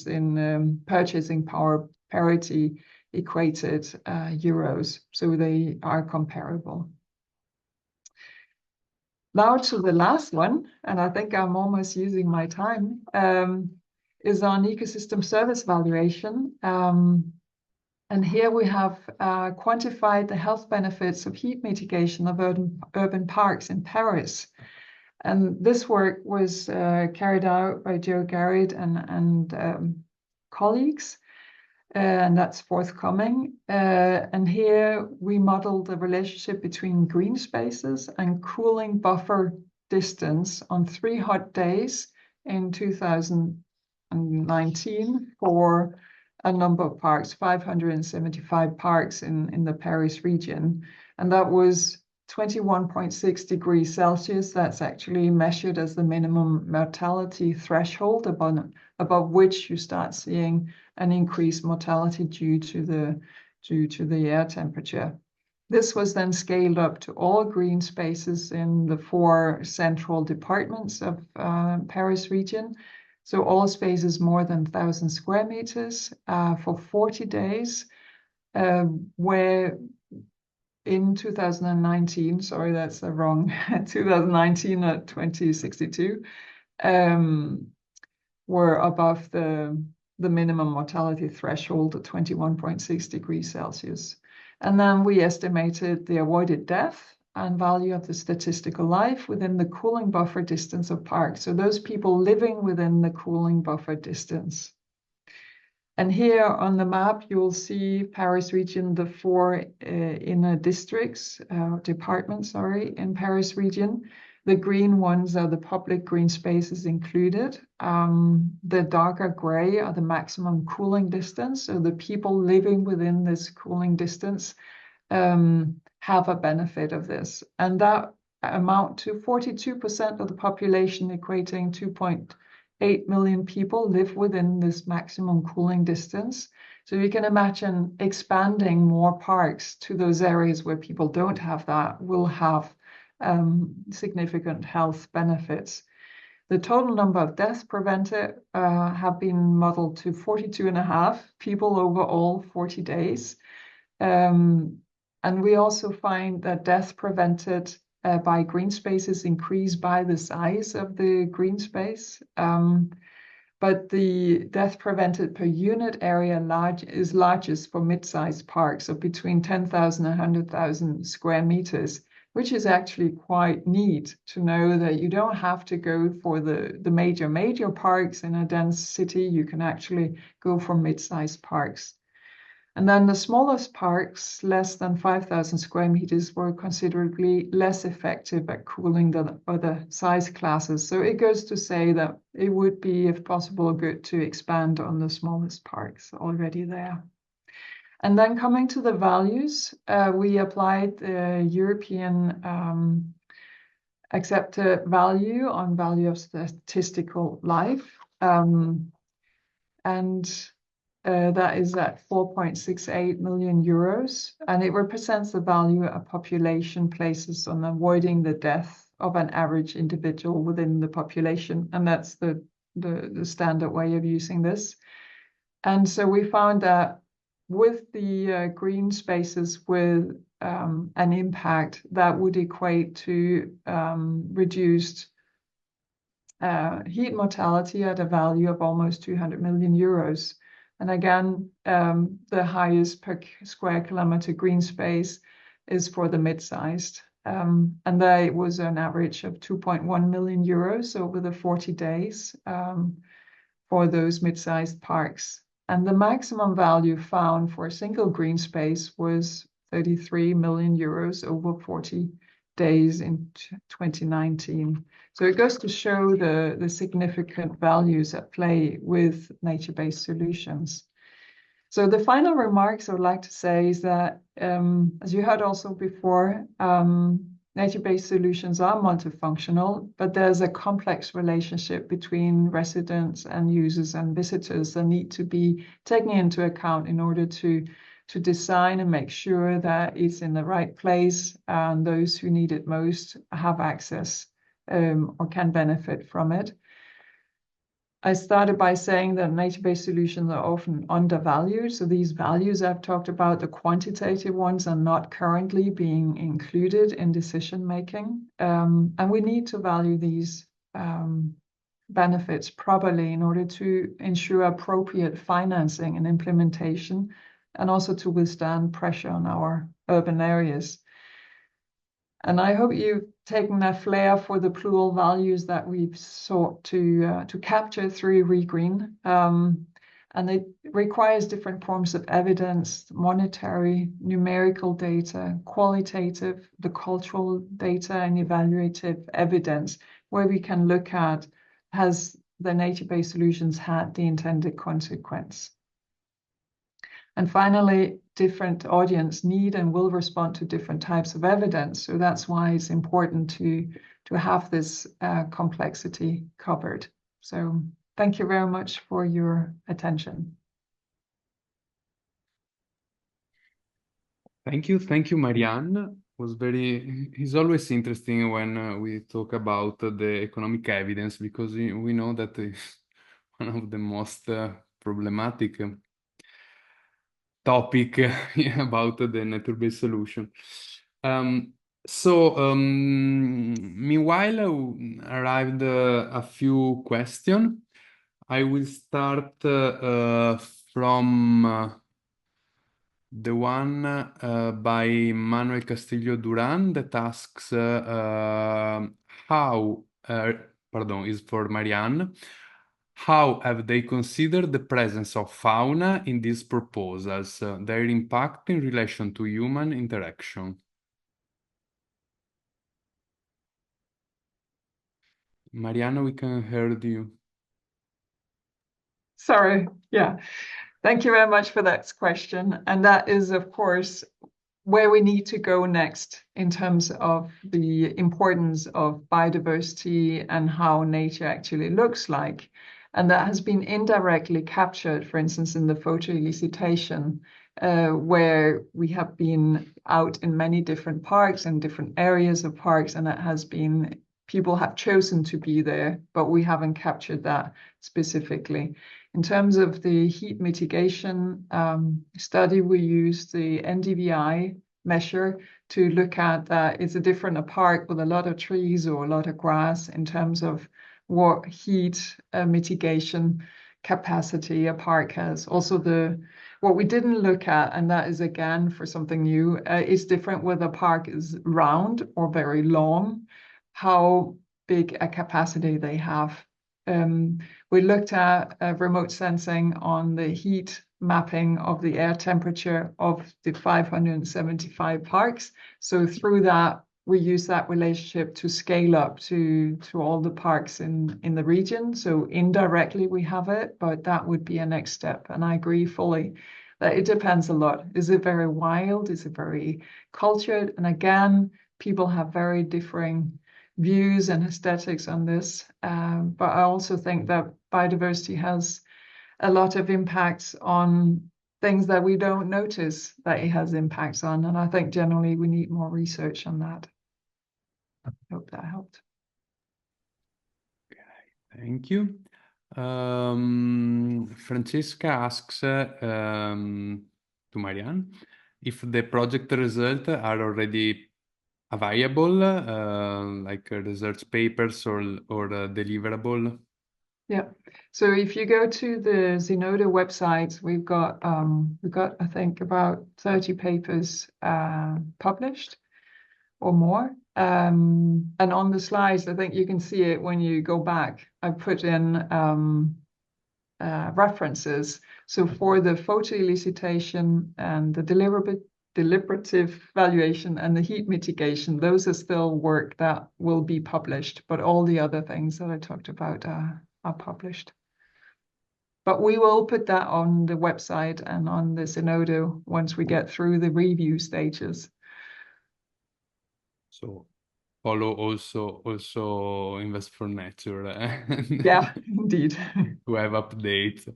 in purchasing power parity equated euros, so they are comparable. Now to the last one, and I think I'm almost using my time, is on ecosystem service valuation. And here we have quantified the health benefits of heat mitigation of urban parks in Paris. And this work was carried out by Joe Garrett and colleagues, and that's forthcoming. And here we modeled the relationship between green spaces and cooling buffer distance on 3 hot days in 2019 for a number of parks, 575 parks in the Paris region. And that was 21.6 degrees Celsius, that's actually measured as the minimum mortality threshold above which you start seeing an increased mortality due to the air temperature. This was then scaled up to all green spaces in the 4 central departments of Paris region. So all spaces more than 1,000 square meters for 40 days, where in 2019, sorry, that's the wrong, 2019 at 2062, were above the minimum mortality threshold at 21.6 degrees Celsius. And then we estimated the avoided death and value of the statistical life within the cooling buffer distance of parks. So those people living within the cooling buffer distance. And here on the map, you'll see Paris region, the 4 inner districts, departments, sorry, in Paris region. The green ones are the public green spaces included. The darker gray are the maximum cooling distance. So the people living within this cooling distance have a benefit of this. And that amount to 42% of the population, equating 2.8 million people live within this maximum cooling distance. So you can imagine expanding more parks to those areas where people don't have that will have significant health benefits. The total number of deaths prevented have been modeled to 42.5 people over all 40 days. And we also find that death prevented by green spaces increase by the size of the green space. But the death prevented per unit area is largest for mid-sized parks of between 10,000 and 100,000 square meters, which is actually quite neat to know that you don't have to go for the major parks in a dense city. You can actually go for mid-sized parks. And then the smallest parks, less than 5,000 square meters, were considerably less effective at cooling than other size classes. So it goes to say that it would be, if possible, good to expand on the smallest parks already there. And then coming to the values, we applied the European accepted value on value of statistical life. That is at 4.68 million euros, and it represents the value a population places on avoiding the death of an average individual within the population, and that's the standard way of using this. And so we found that with the green spaces with an impact that would equate to reduced heat mortality at a value of almost 200 million euros. And again, the highest per square kilometer green space is for the mid-sized. And there was an average of 2.1 million euros over the 40 days for those mid-sized parks. And the maximum value found for a single green space was 33 million euros over 40 days in 2019. So it goes to show the significant values at play with nature-based solutions. So the final remarks I would like to say is that, as you heard also before, nature-based solutions are multifunctional, but there's a complex relationship between residents and users and visitors that need to be taken into account in order to design and make sure that it's in the right place and those who need it most have access or can benefit from it. I started by saying that nature-based solutions are often undervalued. So these values I've talked about, the quantitative ones, are not currently being included in decision-making. And we need to value these benefits properly in order to ensure appropriate financing and implementation, and also to withstand pressure on our urban areas. And I hope you've taken a flair for the plural values that we've sought to capture through Regreen. And it requires different forms of evidence: monetary, numerical data, qualitative, the cultural data, and evaluative evidence, where we can look at, has the nature-based solutions had the intended consequence? And finally, different audience need and will respond to different types of evidence. So that's why it's important to have this complexity covered. So thank you very much for your attention. Thank you, Marianne. It's always interesting when we talk about the economic evidence, because we know that it's one of the most problematic topic about the nature-based solution. Meanwhile, arrived a few questions. I will start from the one by Manuel Castillo Duran that asks is for Marianne. How have they considered the presence of fauna in these proposals, their impact in relation to human interaction? Marianne, we can hear you. Sorry, yeah. Thank you very much for that question. And that is, of course, where we need to go next in terms of the importance of biodiversity and how nature actually looks like. And that has been indirectly captured, for instance, in the photo elicitation, where we have been out in many different parks and different areas of parks, and it has been, people have chosen to be there, but we haven't captured that specifically. In terms of the heat mitigation study, we used the NDVI measure to look at that. It's a different park with a lot of trees or a lot of grass in terms of what heat mitigation capacity a park has. Also, what we didn't look at, and that is again for something new, is different whether a park is round or very long, how big a capacity they have. We looked at remote sensing on the heat mapping of the air temperature of the 575 parks. So through that, we use that relationship to scale up to all the parks in the region. So indirectly we have it, but that would be a next step. And I agree fully that it depends a lot. Is it very wild? Is it very cultured? And again, people have very differing views and aesthetics on this. But I also think that biodiversity has a lot of impacts on things that we don't notice that it has impacts on. And I think generally we need more research on that. I hope that helped. Okay, thank you. Francesca asks to Marianne if the project results are already available, like research papers or deliverable. Yeah. So if you go to the Zenodo website, we've got I think about 30 papers published or more. And on the slides, I think you can see it when you go back. I put in references. So for the photo elicitation and the deliberative valuation and the heat mitigation, those are still work that will be published, but all the other things that I talked about are published. But we will put that on the website and on the Zenodo once we get through the review stages. So follow also Invest4Nature. Yeah, indeed. To have updates.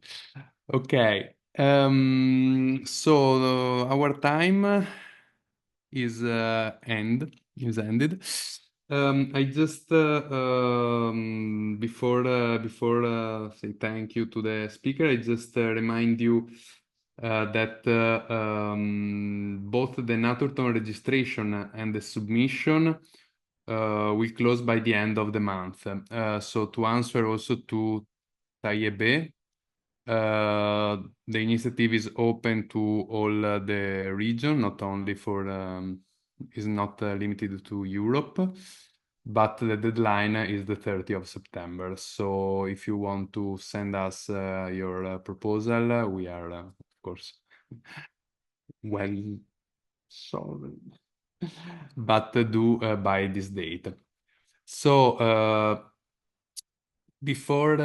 Okay. So our time is ended. I just before say thank you to the speaker, I just remind you that both the Naturethon registration and the submission will close by the end of the month. So to answer also to Tayebe, the initiative is open to all the region, not only for, is not limited to Europe, but the deadline is the 30th of September. So if you want to send us your proposal, we are, of course, well solved, but do by this date. So before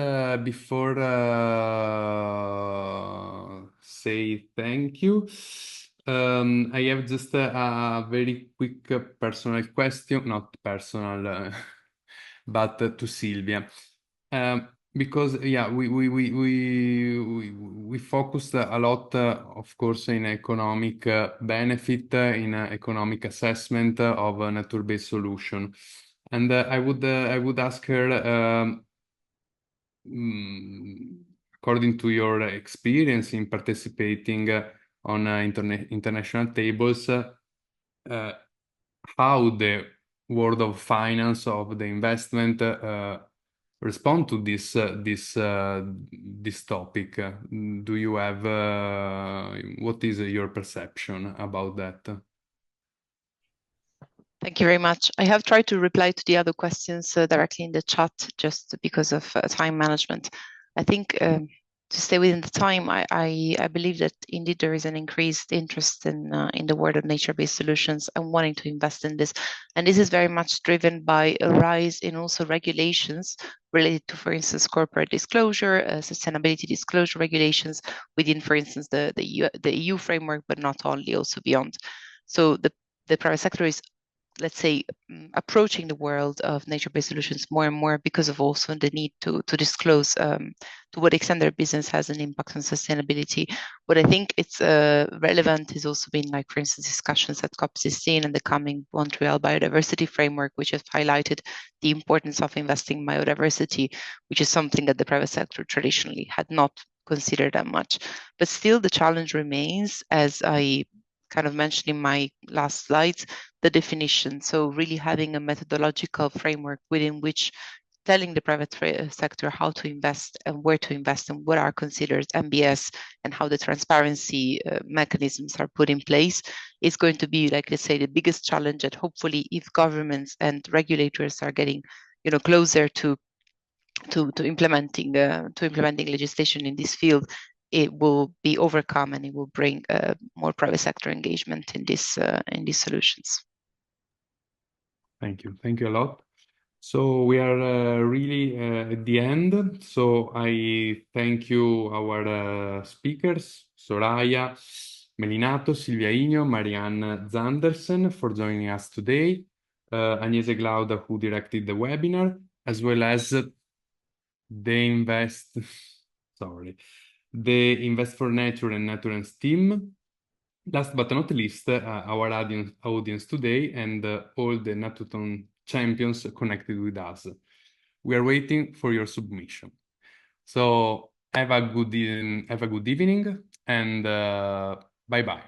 say thank you, I have just a very quick personal question, not personal, but to Silvia. Because yeah, we focused a lot, of course, in economic benefit, in economic assessment of a nature-based solution, and I would ask her, according to your experience in participating on international tables, how the world of finance, of the investment, respond to this topic. Do you have what is your perception about that? Thank you very much. I have tried to reply to the other questions directly in the chat just because of time management. I think to stay within the time, I believe that indeed there is an increased interest in the world of nature-based solutions and wanting to invest in this. And this is very much driven by a rise in also regulations related to, for instance, corporate disclosure, sustainability disclosure regulations within, for instance, the EU framework, but not only, also beyond. So the private sector is, let's say, approaching the world of nature-based solutions more and more because of also the need to disclose to what extent their business has an impact on sustainability. What I think it's relevant is also been, like, for instance, discussions at COP16 and the coming Montreal Biodiversity Framework, which has highlighted the importance of investing in biodiversity, which is something that the private sector traditionally had not considered that much. But still, the challenge remains, as I kind of mentioned in my last slides, the definition. So really having a methodological framework within which telling the private sector how to invest and where to invest and what are considered NbS and how the transparency mechanisms are put in place is going to be, like, let's say, the biggest challenge. And hopefully, if governments and regulators are getting, closer to implementing legislation in this field, it will be overcome and it will bring more private sector engagement in these solutions. Thank you a lot. So we are really at the end. So I thank you, our speakers, Soraya Melinato, Silvia Ainio, Marianne Zandersen, for joining us today, Agnese Glauda, who directed the webinar, as well as the Invest4Nature and NATURANCE team. Last but not least, our audience today and all the Naturethon champions connected with us. We are waiting for your submission. So have a good evening and bye-bye.